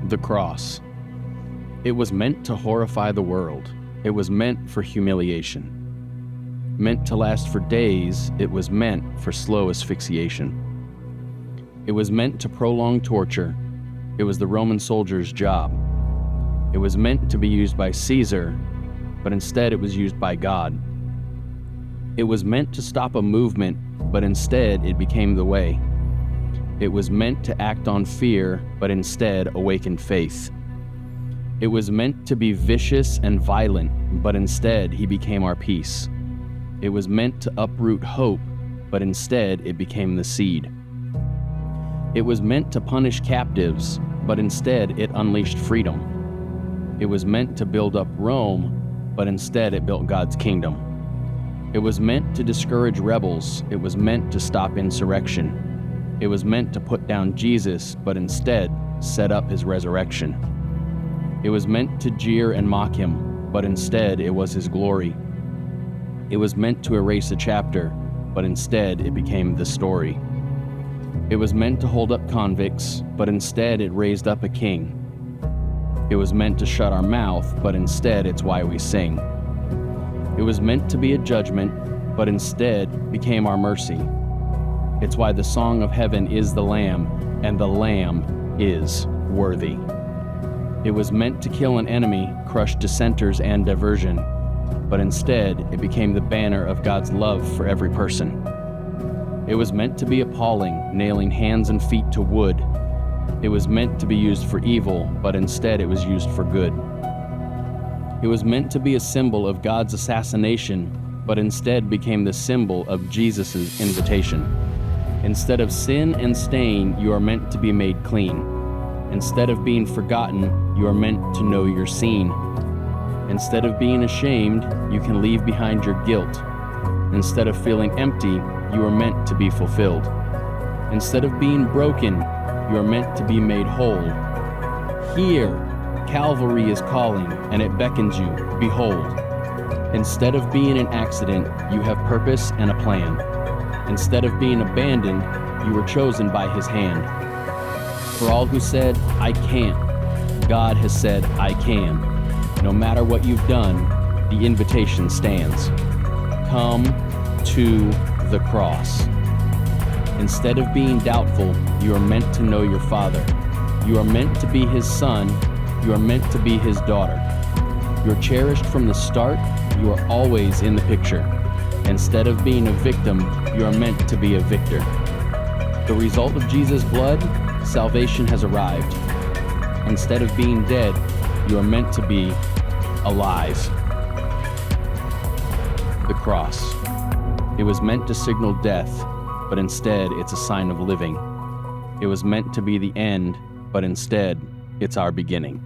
The cross. It was meant to horrify the world. It was meant for humiliation. Meant to last for days, it was meant for slow asphyxiation. It was meant to prolong torture. It was the Roman soldier's job. It was meant to be used by Caesar, but instead it was used by God. It was meant to stop a movement, but instead it became the way. It was meant to act on fear, but instead awakened faith. It was meant to be vicious and violent, but instead he became our peace. It was meant to uproot hope, but instead it became the seed. It was meant to punish captives, but instead it unleashed freedom. It was meant to build up Rome, but instead it built God's kingdom. It was meant to discourage rebels. It was meant to stop insurrection. It was meant to put down Jesus, but instead set up his resurrection. It was meant to jeer and mock him, but instead it was his glory. It was meant to erase a chapter, but instead it became the story. It was meant to hold up convicts, but instead it raised up a king. It was meant to shut our mouth, but instead it's why we sing. It was meant to be a judgment, but instead became our mercy. It's why the song of heaven is the Lamb, and the Lamb is worthy. It was meant to kill an enemy, crush dissenters and diversion, but instead it became the banner of God's love for every person. It was meant to be appalling, nailing hands and feet to wood. It was meant to be used for evil, but instead it was used for good. It was meant to be a symbol of God's assassination, but instead became the symbol of Jesus' invitation. Instead of sin and stain, you are meant to be made clean. Instead of being forgotten, you are meant to know you're seen. Instead of being ashamed, you can leave behind your guilt. Instead of feeling empty, you are meant to be fulfilled. Instead of being broken, you are meant to be made whole. Here, Calvary is calling, and it beckons you, behold. Instead of being an accident, you have purpose and a plan. Instead of being abandoned, you were chosen by his hand. For all who said, I can't, God has said, I can. No matter what you've done, the invitation stands. Come to the cross. Instead of being doubtful, you are meant to know your Father. You are meant to be his son. You are meant to be his daughter. You're cherished from the start. You are always in the picture. Instead of being a victim, you are meant to be a victor. The result of Jesus' blood, salvation has arrived. Instead of being dead, you are meant to be alive. The cross. It was meant to signal death, but instead it's a sign of living. It was meant to be the end, but instead it's our beginning.